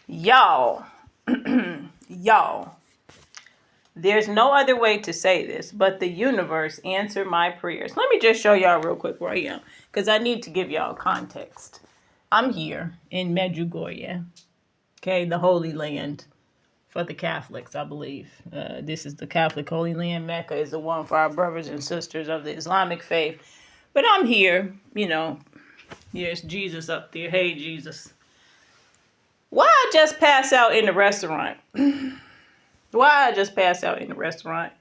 Y'all, y'all, there's no other way to say this, but the universe answered my prayers. Let me just show y'all real quick where I am, because I need to give y'all context. I'm here in Medjugorje, okay, the Holy Land for the Catholics, I believe. This is the Catholic Holy Land. Mecca is the one for our brothers and sisters of the Islamic faith. But I'm here, there's Jesus up there. Hey, Jesus. Why I just pass out in the restaurant? Why I just pass out in the restaurant?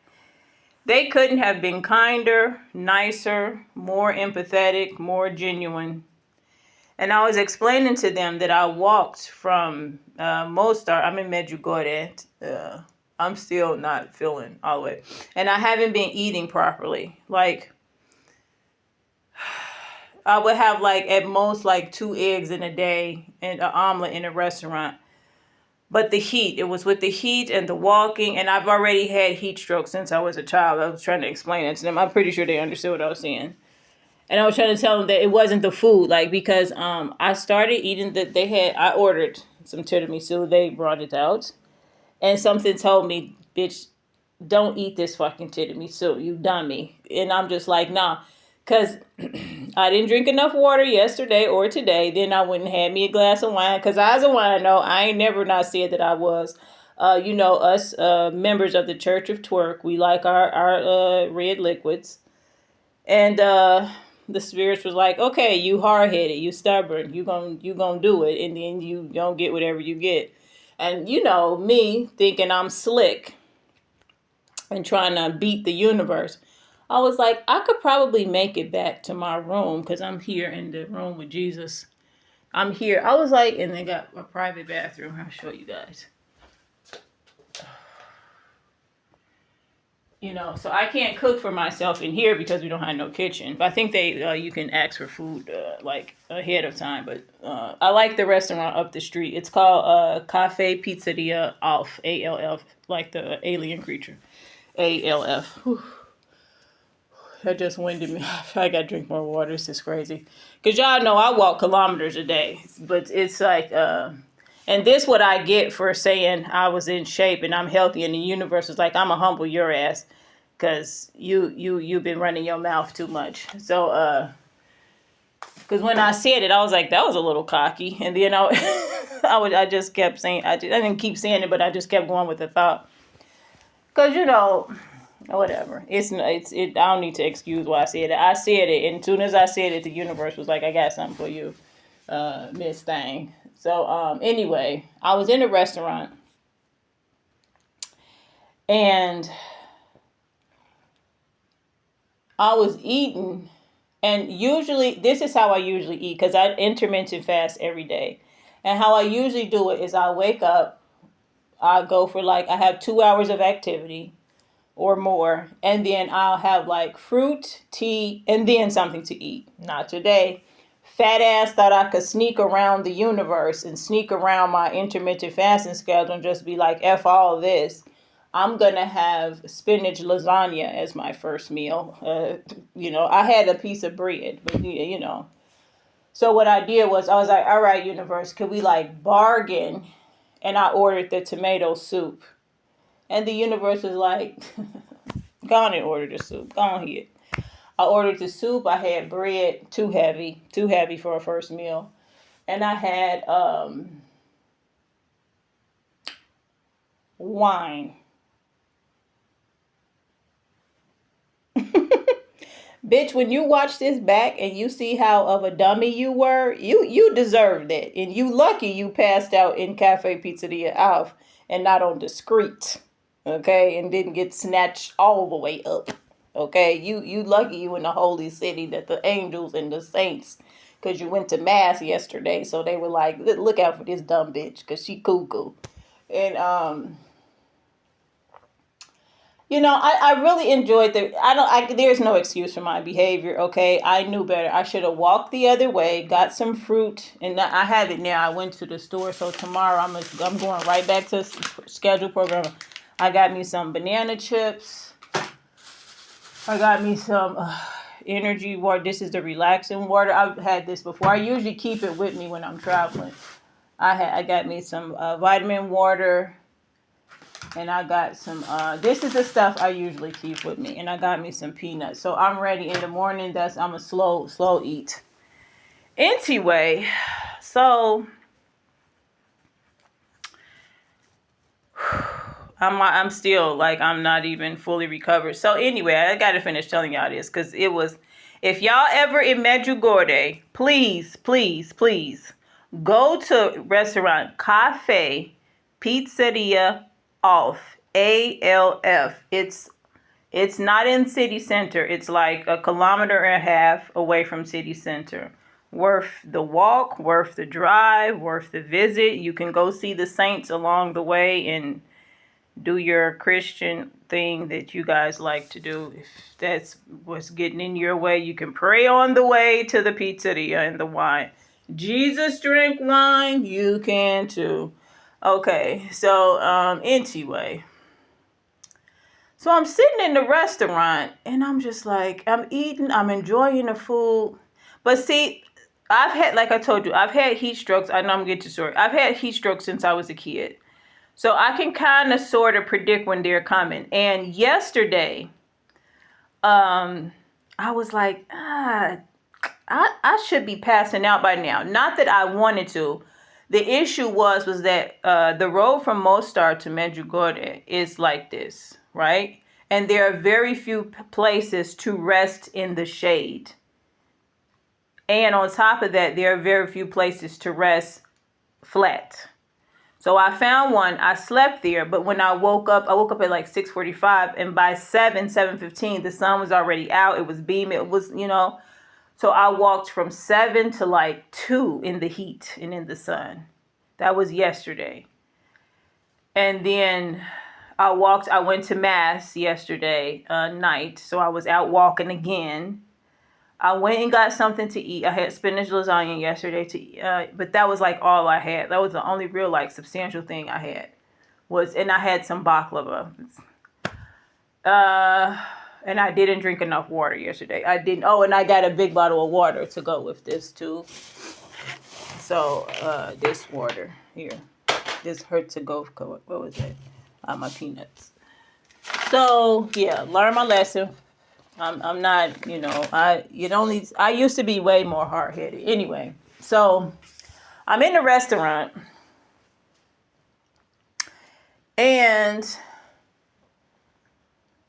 They couldn't have been kinder, nicer, more empathetic, more genuine. And I was explaining to them that I walked from Mostar. I'm in Medjugorje. I'm still not feeling all the way. And I haven't been eating properly. Like, I would have like at most like 2 eggs in a day and an omelet in a restaurant. But the heat, it was with the heat and the walking, and I've already had heat stroke since I was a child. I was trying to explain it to them. I'm pretty sure they understood what I was saying. And I was trying to tell them that it wasn't the food, like, because I started eating I ordered some tiramisu, they brought it out, and something told me, bitch, don't eat this fucking tiramisu, you dummy. And I'm just like, nah, because I didn't drink enough water yesterday or today. Then I went and had me a glass of wine, because I was a wino. I ain't never not said that I was. Us members of the Church of Twerk, we like our red liquids. And the spirits was like, okay, you hard-headed, you stubborn, you gonna do it, and then you don't get whatever you get. And me thinking I'm slick and trying to beat the universe, I was like, I could probably make it back to my room, because I'm here in the room with Jesus. I'm here. I was like, and they got a private bathroom. I'll show you guys. So I can't cook for myself in here because we don't have no kitchen. But I think you can ask for food like ahead of time. But I like the restaurant up the street. It's called Cafe Pizzeria Alf, ALF, like the alien creature, ALF. Whew. That just winded me. I gotta drink more water. This is crazy. Cause y'all know I walk kilometers a day, but it's like and this what I get for saying I was in shape and I'm healthy, and the universe is like, I'ma humble your ass, cause you've been running your mouth too much. So cause when I said it, I was like, that was a little cocky, and then I just kept saying, I didn't keep saying it, but I just kept going with the thought, cause whatever. I don't need to excuse why I said it. I said it, and as soon as I said it, the universe was like, I got something for you, Miss Thing. So anyway, I was in a restaurant, and I was eating, and usually this is how I usually eat, because I intermittent fast every day. And how I usually do it is I wake up, I go for I have 2 hours of activity or more, and then I'll have like fruit, tea, and then something to eat. Not today. Fat ass thought I could sneak around the universe and sneak around my intermittent fasting schedule and just be like, F all this. I'm going to have spinach lasagna as my first meal. I had a piece of bread, but. So what I did was I was like, all right, universe, could we bargain? And I ordered the tomato soup. And the universe was like, go on and order the soup. Go on here. I ordered the soup. I had bread, too heavy for a first meal. And I had wine. Bitch, when you watch this back and you see how of a dummy you were, you deserved it. And you lucky you passed out in Cafe Pizzeria Alf and not on Discreet. Okay? And didn't get snatched all the way up. Okay? You lucky you in the holy city, that the angels and the saints, because you went to mass yesterday, so they were like, look out for this dumb bitch, because she cuckoo. And I really enjoyed there's no excuse for my behavior, okay? I knew better. I should have walked the other way, got some fruit, and I have it now. I went to the store, so tomorrow I'm going right back to scheduled program. I got me some banana chips. I got me some, energy water. This is the relaxing water. I've had this before. I usually keep it with me when I'm traveling. I got me some vitamin water, and I got some. This is the stuff I usually keep with me, and I got me some peanuts. So I'm ready in the morning. I'm a slow eat. Anyway, so I'm still like I'm not even fully recovered. So anyway, I gotta finish telling y'all this because it was. If y'all ever in Medjugorje, please go to restaurant Cafe Pizzeria Off ALF. It's not in city center. It's like a kilometer and a half away from city center. Worth the walk, worth the drive, worth the visit. You can go see the saints along the way and do your Christian thing that you guys like to do. If that's what's getting in your way, you can pray on the way to the pizzeria and the wine. Jesus drank wine, you can too. Okay, so anyway. So I'm sitting in the restaurant and I'm just like, I'm eating, I'm enjoying the food. But see, I've had, like I told you, I've had heat strokes. I know I'm getting to story. I've had heat strokes since I was a kid. So I can kind of sort of predict when they're coming. And yesterday, I was like, I should be passing out by now. Not that I wanted to. The issue was that the road from Mostar to Medjugorje is like this, right? And there are very few places to rest in the shade. And on top of that, there are very few places to rest flat. So I found one. I slept there, but when I woke up at like 6:45, and by 7:15, the sun was already out. It was beaming. It was, So I walked from 7 to like 2 in the heat and in the sun. That was yesterday. And then I went to mass yesterday night. So I was out walking again. I went and got something to eat. I had spinach lasagna yesterday to eat, but that was like all I had. That was the only real like substantial thing I had and I had some baklava. And I didn't drink enough water yesterday. I didn't. Oh, and I got a big bottle of water to go with this too. So this water here, this hurt to go. What was that? My peanuts. So yeah, learn my lesson. I'm not, I used to be way more hard-headed. Anyway, so I'm in the restaurant and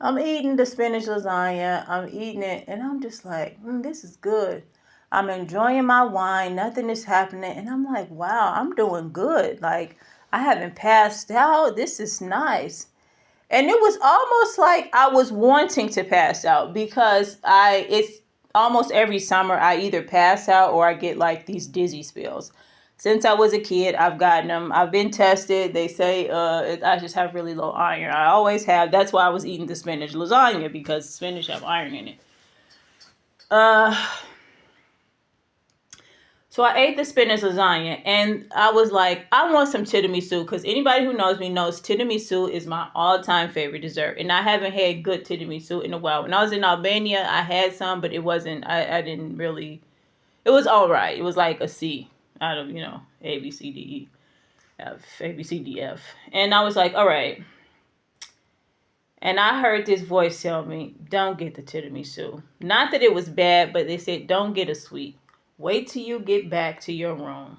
I'm eating the spinach lasagna. I'm eating it and I'm just like, this is good. I'm enjoying my wine. Nothing is happening. And I'm like, wow, I'm doing good. Like, I haven't passed out. This is nice. And it was almost like I was wanting to pass out because it's almost every summer I either pass out or I get like these dizzy spells. Since I was a kid, I've gotten them. I've been tested. They say I just have really low iron. I always have. That's why I was eating the spinach lasagna, because spinach have iron in it. So I ate the spinach lasagna and I was like, I want some tiramisu, because anybody who knows me knows tiramisu is my all-time favorite dessert. And I haven't had good tiramisu in a while. When I was in Albania, I had some, but it wasn't, I didn't really, it was all right. It was like a C out of, A, B, C, D, E, F, A, B, C, D, F. And I was like, all right. And I heard this voice tell me, don't get the tiramisu. Not that it was bad, but they said, don't get a sweet. Wait till you get back to your room.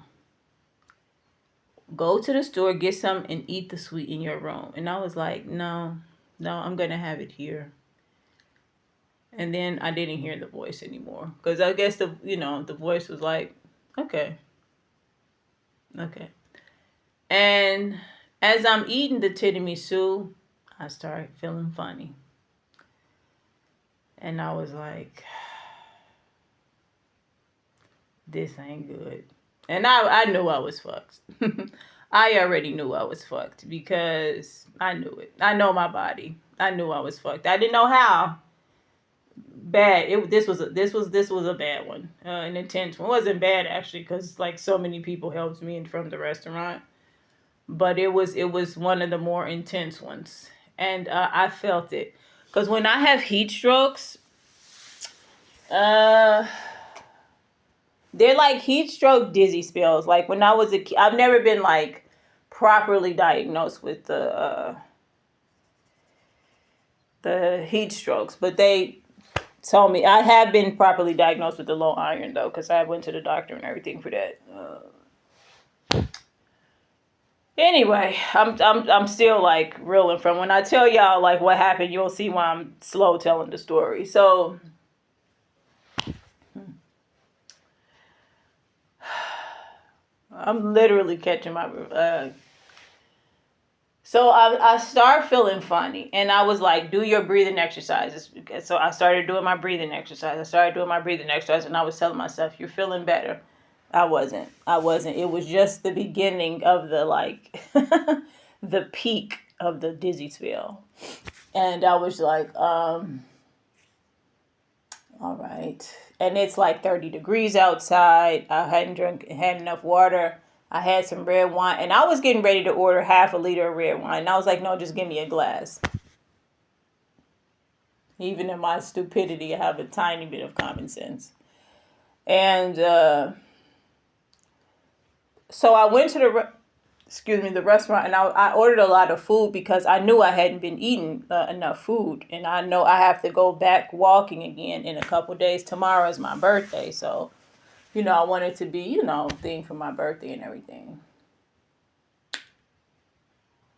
Go to the store, get some, and eat the sweet in your room. And I was like, no, I'm going to have it here. And then I didn't hear the voice anymore. Because I guess the voice was like, okay. And as I'm eating the tiramisu, I started feeling funny. And I was like, this ain't good. And I knew I was fucked. I already knew I was fucked because I knew it. I know my body. I knew I was fucked. I didn't know how bad this was a bad one, an intense one. It wasn't bad actually, because like so many people helped me from the restaurant, but it was one of the more intense ones, and I felt it because when I have heat strokes, Uh, they're like heat stroke dizzy spells. Like when I was a kid, I've never been like properly diagnosed with the heat strokes, but they told me I have been properly diagnosed with the low iron though, because I went to the doctor and everything for that. Anyway, I'm still like reeling from when I tell y'all like what happened. You'll see why I'm slow telling the story. So I'm literally catching my. So I start feeling funny, and I was like, "Do your breathing exercises." So I started doing my breathing exercise. And I was telling myself, "You're feeling better." I wasn't. I wasn't. It was just the beginning of the like, the peak of the dizzy spell, and I was like, all right. And it's like 30 degrees outside. I had enough water. I had some red wine, and I was getting ready to order half a liter of red wine. And I was like, no, just give me a glass. Even in my stupidity, I have a tiny bit of common sense. And so I went to the restaurant, and I ordered a lot of food because I knew I hadn't been eating enough food, and I know I have to go back walking again in a couple days. Tomorrow is my birthday, so I wanted to be, thing for my birthday and everything.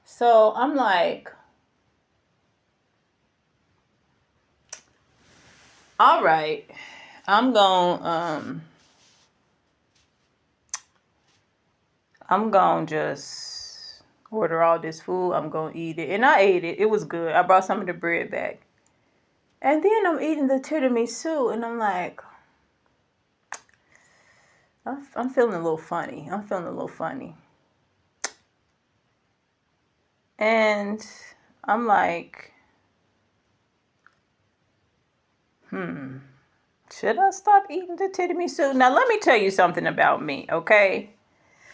So I'm like, all right, I'm going to just order all this food. I'm going to eat it. And I ate it. It was good. I brought some of the bread back. And then I'm eating the tiramisu, and I'm like, I'm feeling a little funny. And I'm like, should I stop eating the tiramisu? Now, let me tell you something about me, okay?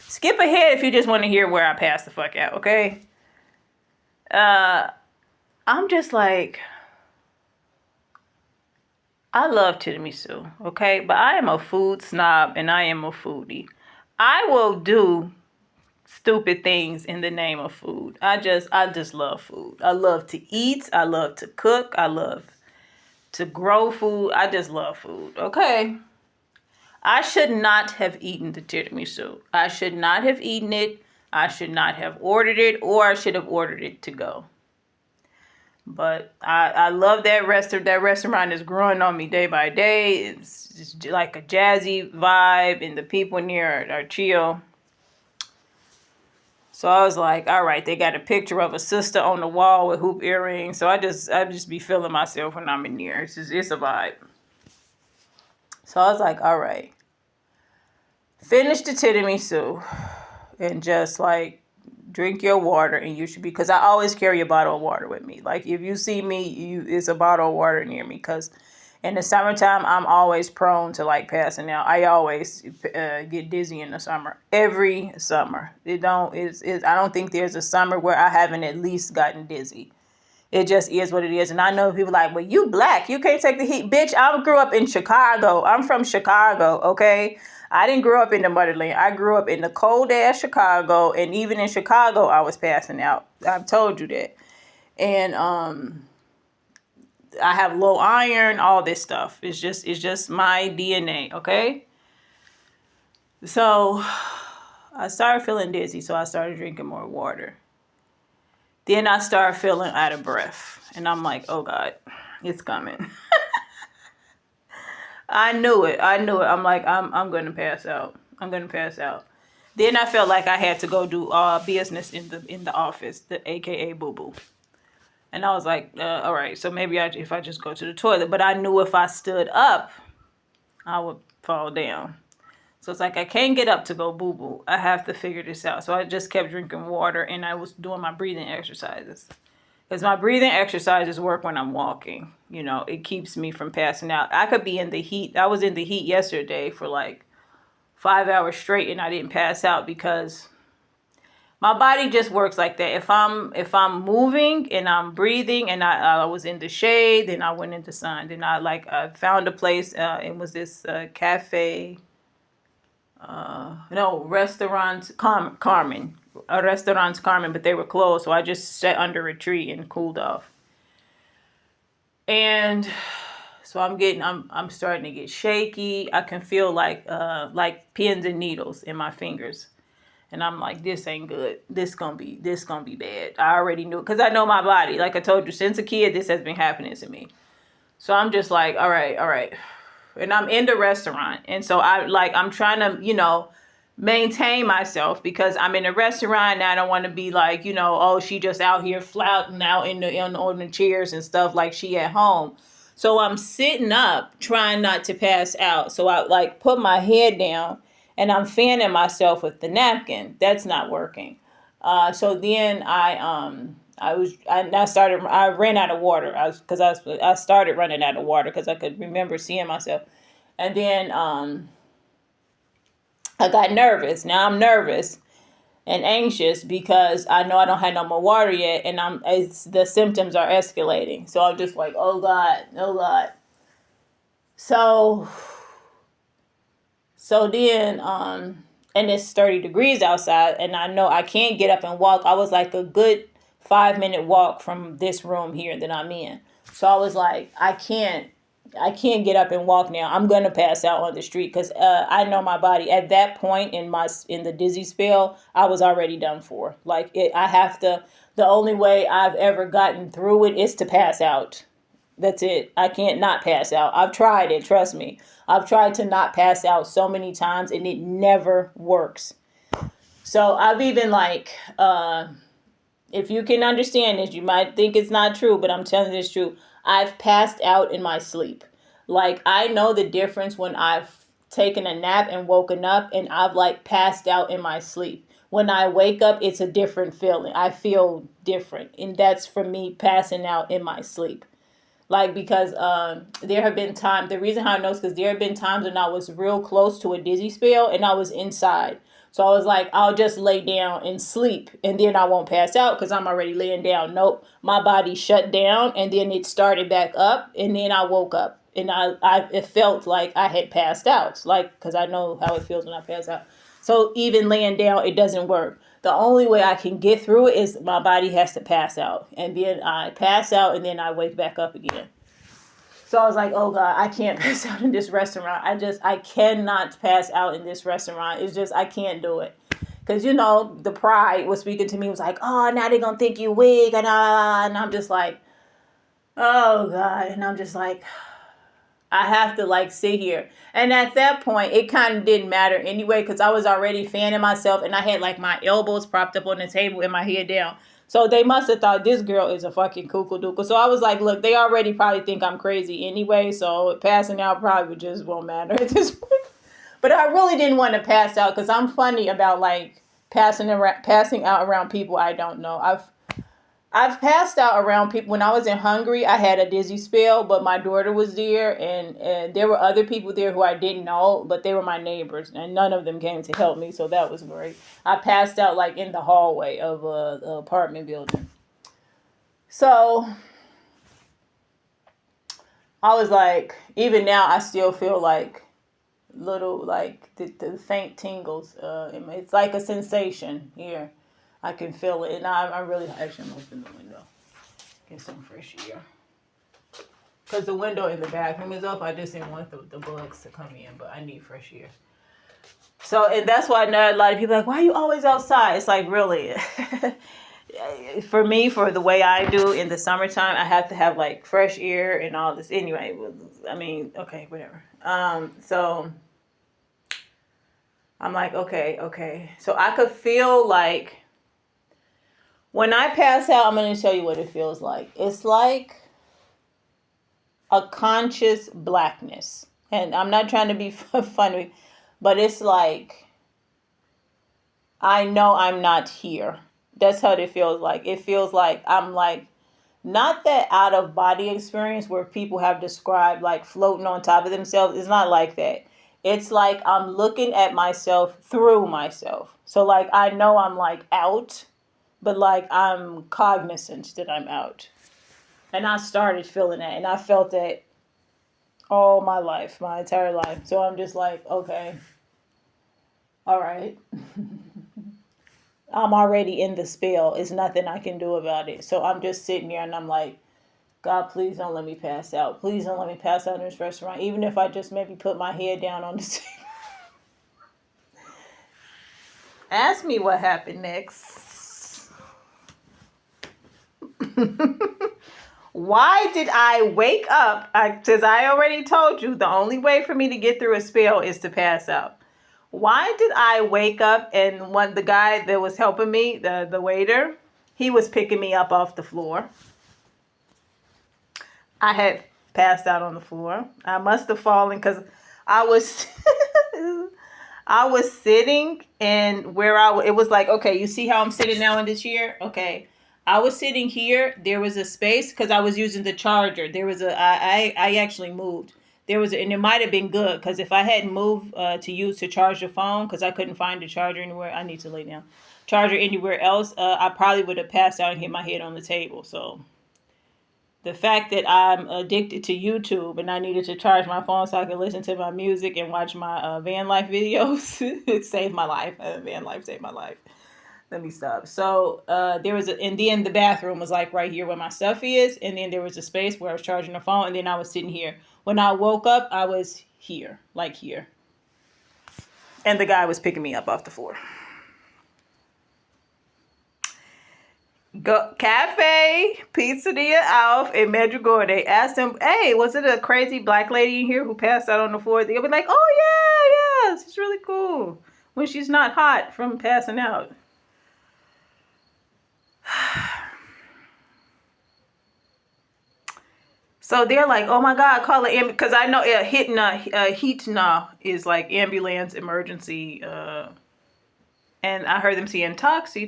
Skip ahead if you just want to hear where I pass the fuck out, okay? I'm just like, I love tiramisu, okay? But I am a food snob and I am a foodie. I will do stupid things in the name of food. I just love food. I love to eat. I love to cook. I love to grow food. I just love food, okay? I should not have eaten the tiramisu. I should not have eaten it. I should not have ordered it, or I should have ordered it to go. But I love that restaurant. That restaurant is growing on me day by day. It's just like a jazzy vibe, and the people near are chill. So I was like, all right, they got a picture of a sister on the wall with hoop earrings. So I just be feeling myself when I'm in there. It's a vibe. So I was like, all right, finish the tiramisu and just like drink your water, and you should be, because I always carry a bottle of water with me. Like if you see me, it's a bottle of water near me, because in the summertime I'm always prone to like passing out. I always get dizzy in the summer. Every summer, I don't think there's a summer where I haven't at least gotten dizzy. It just is what it is. And I know people like, well, you black, you can't take the heat. Bitch, I grew up in Chicago. I'm from Chicago, okay? I didn't grow up in the motherland. I grew up in the cold ass Chicago, and even in Chicago, I was passing out. I've told you that. And I have low iron, all this stuff. It's just my DNA, okay? So I started feeling dizzy, so I started drinking more water. Then I started feeling out of breath, and I'm like, oh God, it's coming. I knew it. I'm like, I'm gonna pass out. Then I felt like I had to go do business in the office, the AKA boo boo. And I was like, all right, so maybe if I just go to the toilet. But I knew if I stood up, I would fall down. So it's like I can't get up to go boo boo. I have to figure this out. So I just kept drinking water, and I was doing my breathing exercises. Because my breathing exercises work when I'm walking. It keeps me from passing out. I could be in the heat. I was in the heat yesterday for like 5 hours straight, and I didn't pass out because My body just works like that. If I'm moving and I'm breathing and I was in the shade, then I went into sun. Then I found a place. It was this cafe. No, restaurant Carmen. Restaurants Carmen, but they were closed. So I just sat under a tree and cooled off. And so I'm starting to get shaky. I can feel like pins and needles in my fingers. And I'm like, this ain't good. This gonna be bad. I already knew it because I know my body. Like I told you, since a kid, this has been happening to me. So I'm just like, all right, all right. And I'm in the restaurant. And so I'm trying to, maintain myself because I'm in a restaurant and I don't want to be like, oh, she just out here flouting out on the chairs and stuff like she at home. So I'm sitting up trying not to pass out. So I like put my head down and I'm fanning myself with the napkin. That's not working. So then I ran out of water. I started running out of water because I could remember seeing myself. And then I got nervous. Now I'm nervous and anxious because I know I don't have no more water yet, and the symptoms are escalating. So I'm just like, oh God, oh God. So then and it's 30 degrees outside, and I know I can't get up and walk. I was like a good 5-minute walk from this room here that I'm in. So I was like, I can't get up and walk now. I'm gonna pass out on the street because I know my body. At that point in the dizzy spell, I was already done for. Like I have to. The only way I've ever gotten through it is to pass out. That's it. I can't not pass out. I've tried it. Trust me. I've tried to not pass out so many times, and it never works. So I've even if you can understand this, you might think it's not true, but I'm telling you it's true. I've passed out in my sleep. Like I know the difference when I've taken a nap and woken up and I've like passed out in my sleep. When I wake up, it's a different feeling. I feel different. And that's for me passing out in my sleep. Like because there have been times, the reason how I know is because there have been times when I was real close to a dizzy spell and I was inside. So I was like, I'll just lay down and sleep and then I won't pass out because I'm already laying down. Nope. My body shut down and then it started back up and then I woke up and it felt like I had passed out. Like, because I know how it feels when I pass out. So even laying down, it doesn't work. The only way I can get through it is my body has to pass out. And then I pass out and then I wake back up again. So I was like, oh God, I can't pass out in this restaurant. I cannot pass out in this restaurant. It's just, I can't do it. Because, the pride was speaking to me, was like, oh, now they're going to think you weak. And I'm just like, oh God. And I'm just like, I have to like sit here. And at that point, it kind of didn't matter anyway, because I was already fanning myself and I had like my elbows propped up on the table and my head down. So they must have thought this girl is a fucking cuckoo doodle. So I was like, look, they already probably think I'm crazy anyway. So passing out probably just won't matter at this point. But I really didn't want to pass out because I'm funny about like passing out around people I don't know. I've passed out around people. When I was in Hungary, I had a dizzy spell, but my daughter was there, and there were other people there who I didn't know, but they were my neighbors, and none of them came to help me, so that was great. I passed out like in the hallway of a apartment building. So I was like, even now, I still feel like little, like the faint tingles. It's like a sensation here. I can feel it, and I really actually open the window, get some fresh air. Because the window in the bathroom is up. I just didn't want the bugs to come in, but I need fresh air. So, and that's why I know a lot of people are like, why are you always outside? It's like, really, for me, for the way I do in the summertime, I have to have like fresh air and all this. Anyway, I mean, okay, whatever. So I'm like, okay. So I could feel like, when I pass out, I'm going to tell you what it feels like. It's like a conscious blackness. And I'm not trying to be funny, but it's like, I know I'm not here. That's how it feels like. It feels like I'm like, not that out of body experience where people have described like floating on top of themselves. It's not like that. It's like I'm looking at myself through myself. So like I know I'm like out, but like I'm cognizant that I'm out. And I started feeling that, and I felt that all my life, my entire life. So I'm just like, okay, all right. I'm already in the spell. It's nothing I can do about it. So I'm just sitting there and I'm like, God, please don't let me pass out. Please don't let me pass out in this restaurant. Even if I just maybe put my head down on the table. Ask me what happened next. Why did I wake up? Because I already told you the only way for me to get through a spell is to pass out. Why did I wake up and the guy that was helping me, the waiter, he was picking me up off the floor. I had passed out on the floor. I must have fallen because I was I was sitting, and it was like, okay, you see how I'm sitting now in this chair? Okay. I was sitting here. There was a space because I was using the charger. There was I actually moved. And it might have been good because if I hadn't moved to charge the phone, because I couldn't find the charger anywhere, I need to lay down. Charger anywhere else, I probably would have passed out and hit my head on the table. So the fact that I'm addicted to YouTube and I needed to charge my phone so I could listen to my music and watch my van life videos, it saved my life. Van life saved my life. Let me stop. So and then the bathroom was like right here where my stuff is, and then there was a space where I was charging the phone, and then I was sitting here. When I woke up, I was here, like here, and the guy was picking me up off the floor. Cafe Pizzeria Alf in Medjugorje. They asked him, hey, was it a crazy black lady in here who passed out on the floor? They'll be like, oh, yeah, she's really cool when she's not hot from passing out. So they're like, oh my God, call it because I know HITNA is like ambulance emergency. And I heard them saying toxi,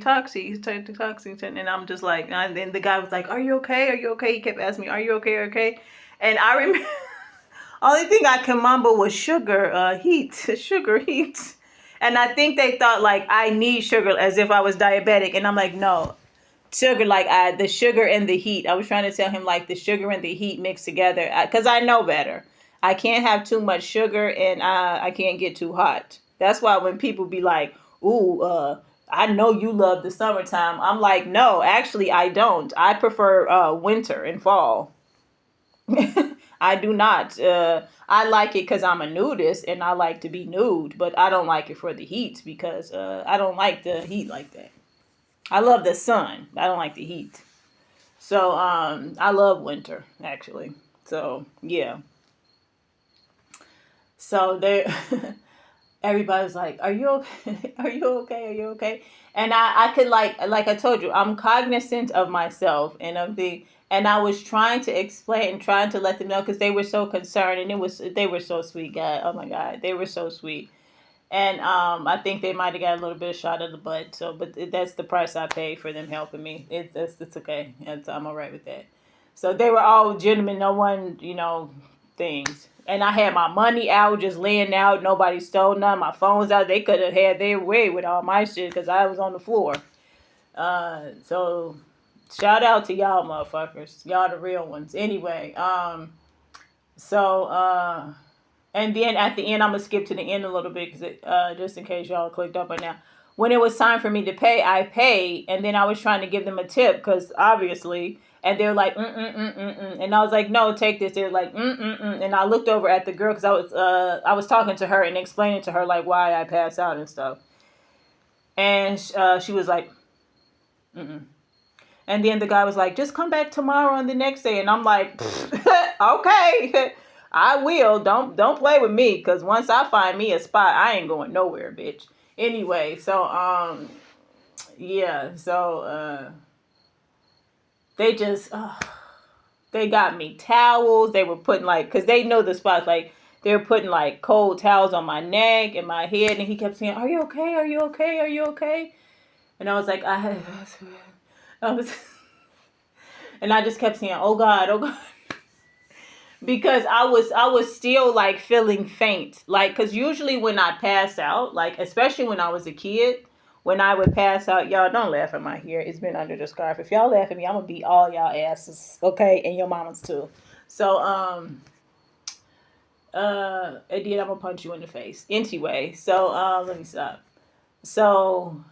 and I'm just like, and then the guy was like, are you okay? Are you okay? He kept asking me, are you okay? Okay. And I remember, only thing I can mumble was sugar heat. And I think they thought like I need sugar as if I was diabetic. And I'm like, no, sugar, like the sugar and the heat. I was trying to tell him like the sugar and the heat mixed together because I know better. I can't have too much sugar and I can't get too hot. That's why when people be like, ooh, I know you love the summertime. I'm like, no, actually I don't. I prefer winter and fall. I do not. I like it because I'm a nudist and I like to be nude, but I don't like it for the heat because I don't like the heat like that. I love the sun. I don't like the heat. So I love winter actually. So yeah. So they everybody's like, are you okay? Are you okay? Are you okay? And I could like I told you, I'm cognizant of myself and and I was trying to explain and trying to let them know because they were so concerned and they were so sweet, God. Oh my God, they were so sweet. And I think they might have got a little bit of shot of the butt. So, but that's the price I paid for them helping me. It's okay. I'm all right with that. So they were all gentlemen. No one, things. And I had my money out, just laying out. Nobody stole none. My phone was out. They could have had their way with all my shit because I was on the floor. So shout out to y'all motherfuckers. Y'all the real ones. Anyway, so and then at the end, I'm going to skip to the end a little bit because just in case y'all clicked up by now. When it was time for me to pay, I paid. And then I was trying to give them a tip because obviously. And they're like, And I was like, no, take this. They're like, And I looked over at the girl because I was talking to her and explaining to her like why I passed out and stuff. And she was like, And then the guy was like, just come back tomorrow and the next day. And I'm like, okay. I will. Don't play with me because once I find me a spot, I ain't going nowhere, bitch. Anyway, so yeah, so they just they got me towels. They were putting like because they know the spots like they were putting like cold towels on my neck and my head, and he kept saying, "Are you okay? Are you okay? Are you okay?" And I was like, I was, and I just kept saying, "Oh God, oh God." because I was still like feeling faint, like, because usually when I pass out, like especially when I was a kid, when I would pass out, y'all don't laugh at my hair, it's been under the scarf. If y'all laugh at me, I'm gonna beat all y'all asses, okay, and your mamas too. So and then I'm gonna punch you in the face anyway. So let me stop. So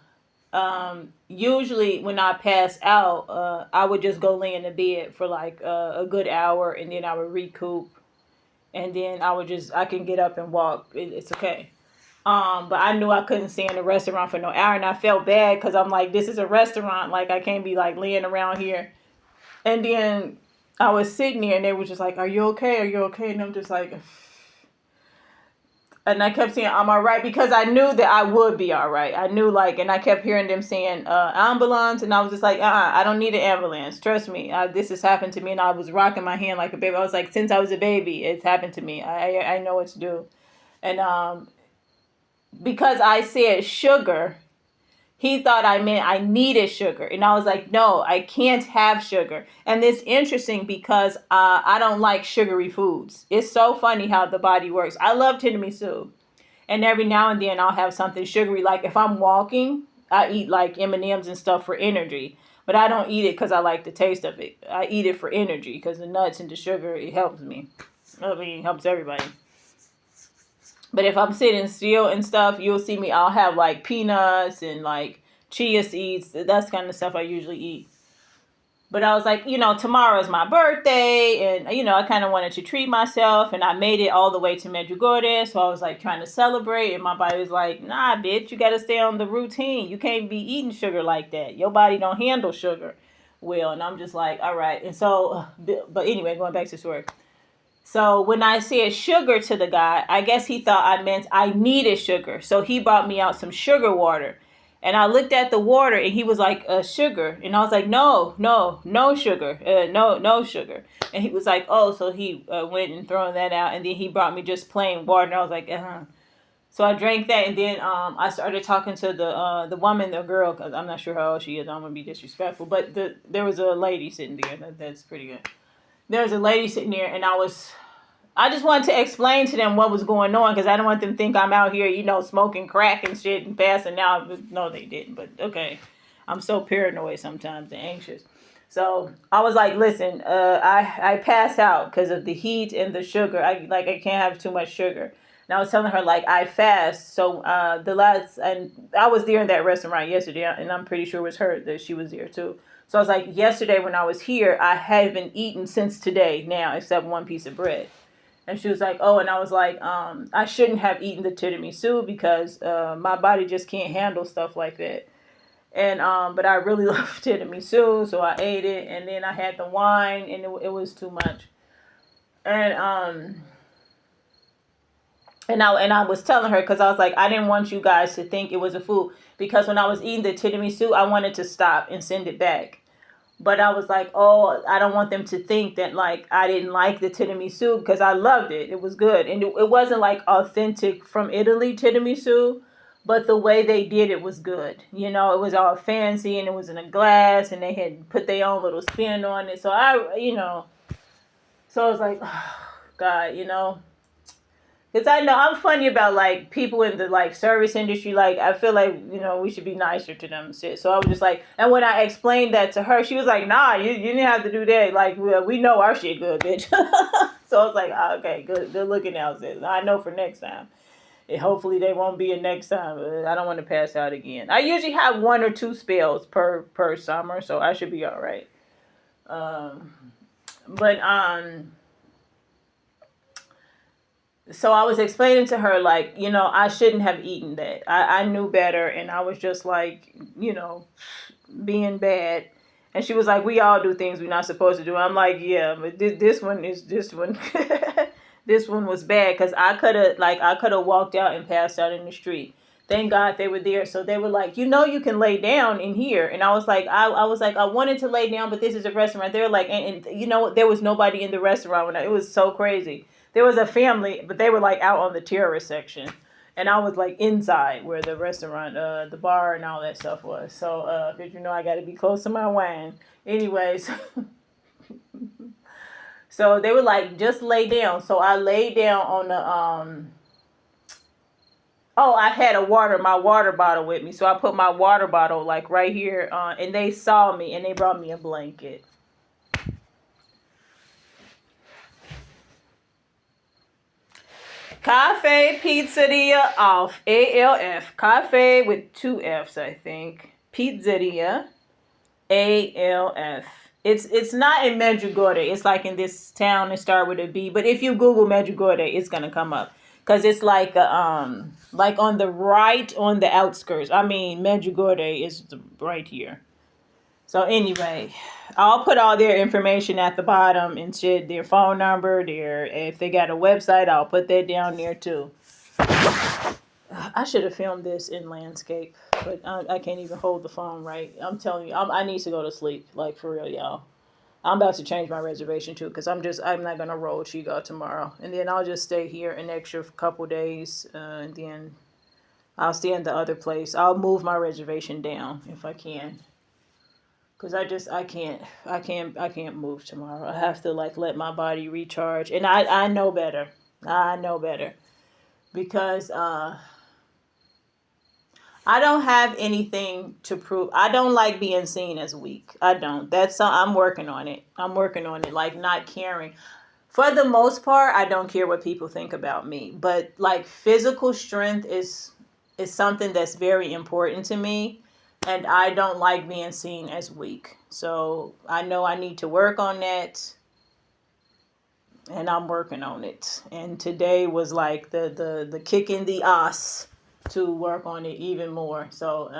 usually when I pass out, I would just go lay in the bed for like a good hour, and then I would recoup, and then I can get up and walk. It's okay. But I knew I couldn't stay in the restaurant for no hour, and I felt bad because I'm like, this is a restaurant, like I can't be like laying around here. And then I was sitting there, and they were just like, "Are you okay? Are you okay?" And I'm just like, and I kept saying, "I'm all right," because I knew that I would be all right. I knew, like, and I kept hearing them saying, ambulance. And I was just like, I don't need an ambulance. Trust me. This has happened to me. And I was rocking my hand like a baby. I was like, since I was a baby, it's happened to me. I know what to do. And because I said sugar, he thought I meant I needed sugar. And I was like, no, I can't have sugar. And it's interesting because I don't like sugary foods. It's so funny how the body works. I love tiramisu. And every now and then I'll have something sugary. Like if I'm walking, I eat like M&Ms and stuff for energy. But I don't eat it because I like the taste of it. I eat it for energy because the nuts and the sugar, it helps me. I mean, it helps everybody. But if I'm sitting still and stuff, you'll see me, I'll have like peanuts and like chia seeds. That's kind of stuff I usually eat. But I was like, tomorrow's my birthday, and I kind of wanted to treat myself, and I made it all the way to Medjugorje, so I was like trying to celebrate, and my body was like, nah, bitch, you got to stay on the routine. You can't be eating sugar like that. Your body don't handle sugar well. And I'm just like, all right. And so, but anyway, going back to the story. So when I said sugar to the guy, I guess he thought I meant I needed sugar. So he brought me out some sugar water. And I looked at the water, and he was like, sugar. And I was like, no, no, no sugar. No sugar. And he was like, oh, so he went and thrown that out. And then he brought me just plain water. And I was like, So I drank that. And then I started talking to the woman, the girl, because I'm not sure how old she is. I don't want to be disrespectful. But there was a lady sitting there. That's pretty good. There was a lady sitting there, and I just wanted to explain to them what was going on, because I don't want them to think I'm out here, smoking crack and shit and passing out. No, they didn't, but okay. I'm so paranoid sometimes and anxious. So I was like, listen, I pass out because of the heat and the sugar. I can't have too much sugar. And I was telling her, like, I fast. So and I was there in that restaurant yesterday, and I'm pretty sure it was her that she was there too. So I was like, yesterday when I was here, I haven't eaten since today now, except one piece of bread. And she was like, oh, and I was like, I shouldn't have eaten the tiramisu because my body just can't handle stuff like that. And but I really love tiramisu, so I ate it, and then I had the wine, and it was too much. And I was telling her, because I was like, I didn't want you guys to think it was a food, because when I was eating the tiramisu, I wanted to stop and send it back. But I was like, oh, I don't want them to think that, like, I didn't like the tiramisu, because I loved it. It was good. And it wasn't, like, authentic from Italy tiramisu, but the way they did it was good. It was all fancy, and it was in a glass, and they had put their own little spin on it. So so I was like, oh, God. Because I know I'm funny about, like, people in the, like, service industry. Like, I feel like, we should be nicer to them and shit. So I was just like, and when I explained that to her, she was like, nah, you didn't have to do that. Like, we know our shit good, bitch. So I was like, oh, okay, good looking out, sis. I know for next time. And hopefully they won't be a next time. I don't want to pass out again. I usually have 1 or 2 spells per summer, so I should be all right. But so I was explaining to her, like, I shouldn't have eaten that. I knew better, and I was just like, being bad. And she was like, we all do things we're not supposed to do. I'm like, yeah, but this one this one was bad, because I could have walked out and passed out in the street. Thank God they were there. So they were like, you can lay down in here. And I was like, I wanted to lay down, but this is a restaurant. They were like, and there was nobody in the restaurant it was so crazy. There was a family, but they were like out on the terrace section. And I was like inside where the restaurant, the bar and all that stuff was. So, because I got to be close to my wine. Anyways. So they were like, just lay down. So I laid down on the oh, I had my water bottle with me. So I put my water bottle like right here, and they saw me and they brought me a blanket. Cafe Pizzeria Alf, ALF. Cafe with 2 F's, I think. Pizzeria ALF. It's not in Medjugorje. It's like in this town that start with a B. But if you Google Medjugorje, it's gonna come up because it's like on the right, on the outskirts. I mean, Medjugorje is right here. So anyway, I'll put all their information at the bottom and shit, their phone number, if they got a website, I'll put that down there too. I should have filmed this in landscape, but I can't even hold the phone right. I'm telling you, I need to go to sleep, like for real, y'all. I'm about to change my reservation too, because I'm not gonna roll Chico tomorrow, and then I'll just stay here an extra couple days, and then I'll stay in the other place. I'll move my reservation down if I can. Cause I can't move tomorrow. I have to like let my body recharge, and I know better. I know better, because I don't have anything to prove. I don't like being seen as weak. I don't. I'm working on it. I'm working on it. Like not caring. For the most part, I don't care what people think about me. But like physical strength is something that's very important to me. And I don't like being seen as weak. So I know I need to work on that. And I'm working on it. And today was like the kick in the ass to work on it even more. So,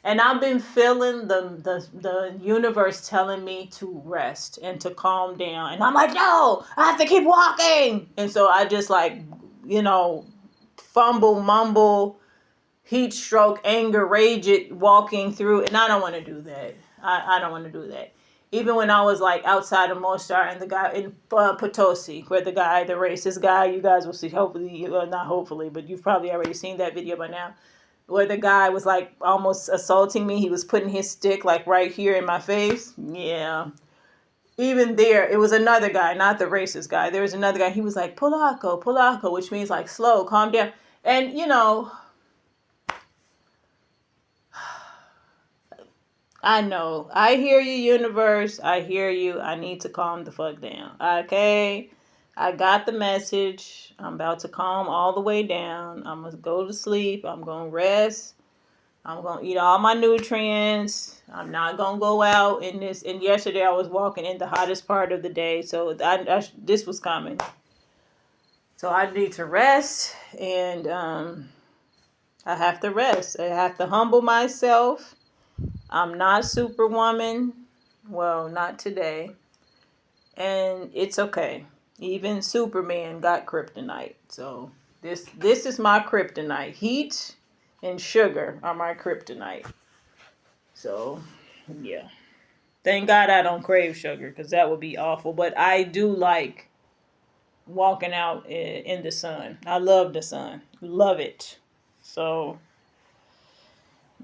and I've been feeling the universe telling me to rest and to calm down. And I'm like, no, I have to keep walking. And so I just like, fumble, mumble, heat stroke, anger, rage it, walking through. And I don't want to do that. I don't want to do that. Even when I was like outside of Mostar and the guy in Potosi, where the racist guy, you guys will see, hopefully, not hopefully, but you've probably already seen that video by now, where the guy was like almost assaulting me. He was putting his stick like right here in my face. Yeah. Even there, it was another guy, not the racist guy. There was another guy. He was like, Polako, which means like slow, calm down. And, I know. I hear you, universe. I hear you. I need to calm the fuck down. Okay? I got the message. I'm about to calm all the way down. I'm going to go to sleep. I'm going to rest. I'm going to eat all my nutrients. I'm not going to go out in this. And yesterday I was walking in the hottest part of the day. So this was coming. So I need to rest. And I have to rest. I have to humble myself. I'm not Superwoman. Well, not today. And it's okay. Even Superman got kryptonite. So this is my kryptonite. Heat and sugar are my kryptonite. So, yeah. Thank God I don't crave sugar, because that would be awful. But I do like walking out in the sun. I love the sun. Love it. So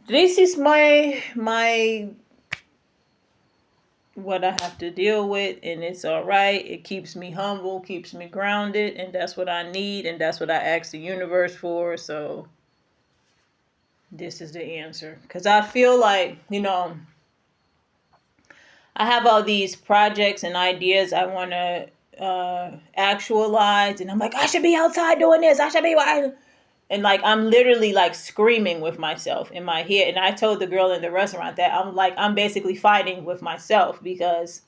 this is my what I have to deal with, and it's all right. It keeps me humble, keeps me grounded, and that's what I need, and that's what I ask the universe for. So this is the answer, because I feel like, I have all these projects and ideas I want to actualize, and I'm like, I should be outside doing this. I should be. And like, I'm literally like screaming with myself in my head. And I told the girl in the restaurant that I'm basically fighting with myself, because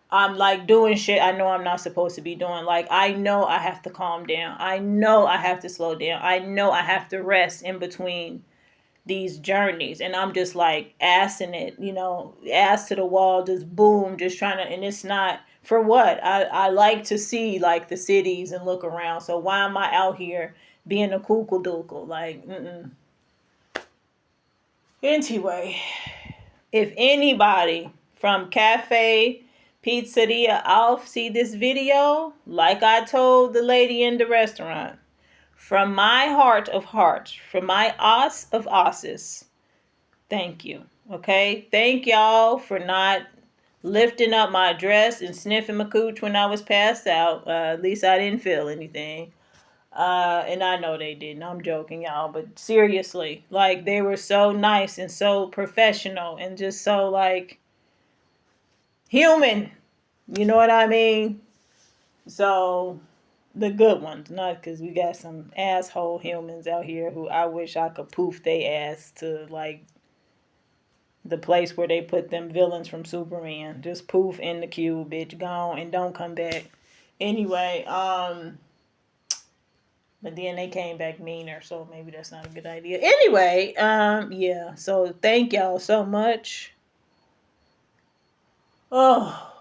I'm like doing shit I know I'm not supposed to be doing. Like, I know I have to calm down. I know I have to slow down. I know I have to rest in between these journeys. And I'm just like assing it, ass to the wall, just boom, just trying to, and it's not for what? I like to see like the cities and look around. So why am I out here being a kookadookle? Like, Anyway, if anybody from Cafe Pizzeria Alf see this video, like I told the lady in the restaurant, from my heart of hearts, from my os of osses, thank you. Okay? Thank y'all for not lifting up my dress and sniffing my cooch when I was passed out. At least I didn't feel anything. And I know they didn't. I'm joking, y'all. But seriously, like, they were so nice and so professional and just so, like, human. You know what I mean? So, the good ones, not because we got some asshole humans out here who I wish I could poof they ass to, like, the place where they put them villains from Superman. Just poof in the cube, bitch, gone and don't come back. Anyway, but then they came back meaner, so maybe that's not a good idea. Anyway, yeah. So thank y'all so much. Oh,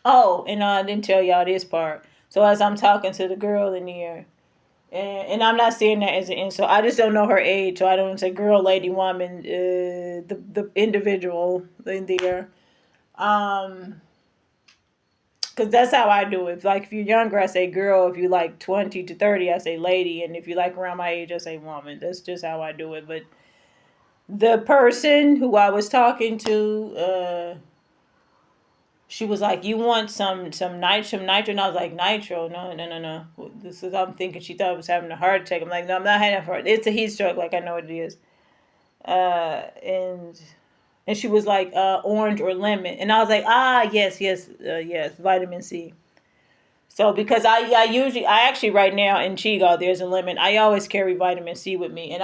and I didn't tell y'all this part. So as I'm talking to the girl in here, and I'm not saying that as an insult. I just don't know her age, so I don't say girl, lady, woman, the individual in there. Because that's how I do it. Like, if you're younger, I say girl. If you like 20 to 30, I say lady. And if you like around my age, I say woman. That's just how I do it. But the person who I was talking to, she was like, "You want some nitro?" And I was like, "Nitro? No. This is." I'm thinking she thought I was having a heart attack. I'm like, "No, I'm not having a heart. It's a heat stroke. Like, I know what it is." And she was like, "Orange or lemon?" And I was like, yes, vitamin C. So because I actually right now in Chigo there's a lemon. I always carry vitamin C with me, and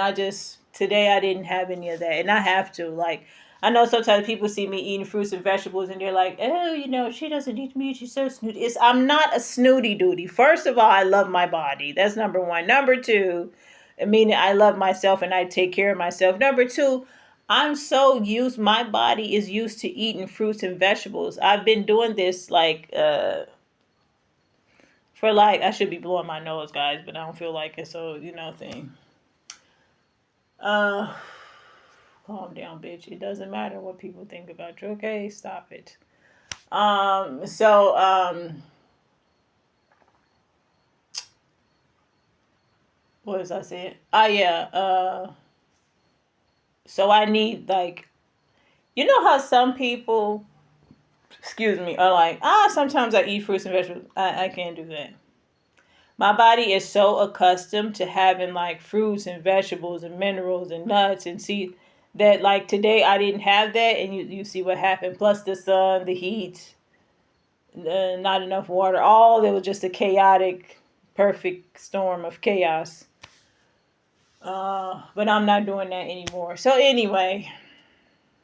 today I didn't have any of that, and I have to. Like, I know sometimes people see me eating fruits and vegetables, and they're like, "Oh, she doesn't eat meat. She's so snooty." I'm not a snooty duty. First of all, I love my body. That's number one. Number two, I mean, I love myself and I take care of myself. Number two, my body is used to eating fruits and vegetables. I've been doing this like for like, I should be blowing my nose, guys, but I don't feel like it, so thing. Uh Calm down, bitch. It doesn't matter what people think about you, okay? Stop it. What was I saying? Yeah. So I need, like, how some people, excuse me, are like, sometimes I eat fruits and vegetables. I can't do that. My body is so accustomed to having like fruits and vegetables and minerals and nuts and see that, like, today I didn't have that, and you see what happened. Plus the sun, the heat, not enough water. All there was just a chaotic, perfect storm of chaos. But I'm not doing that anymore. So anyway,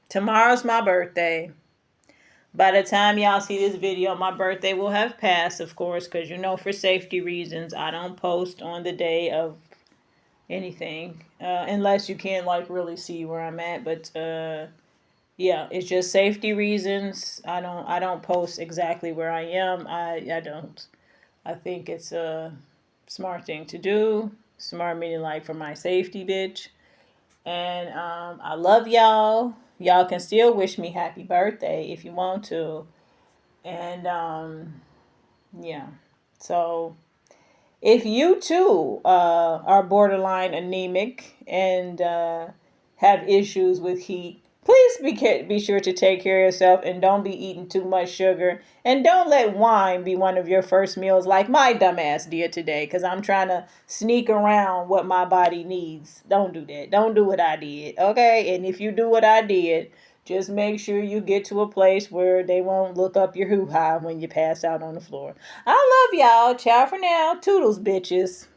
tomorrow's my birthday. By the time y'all see this video, my birthday will have passed, of course, because for safety reasons, I don't post on the day of anything, unless you can, like, really see where I'm at. But yeah, it's just safety reasons. I don't post exactly where I am. I don't. I think it's a smart thing to do. Smart meaning, like, for my safety, bitch. And I love y'all. Y'all can still wish me happy birthday if you want to. And yeah. So if you too are borderline anemic and have issues with heat, please be sure to take care of yourself and don't be eating too much sugar. And don't let wine be one of your first meals like my dumbass did today, because I'm trying to sneak around what my body needs. Don't do that. Don't do what I did, okay? And if you do what I did, just make sure you get to a place where they won't look up your hoo-ha when you pass out on the floor. I love y'all. Ciao for now. Toodles, bitches.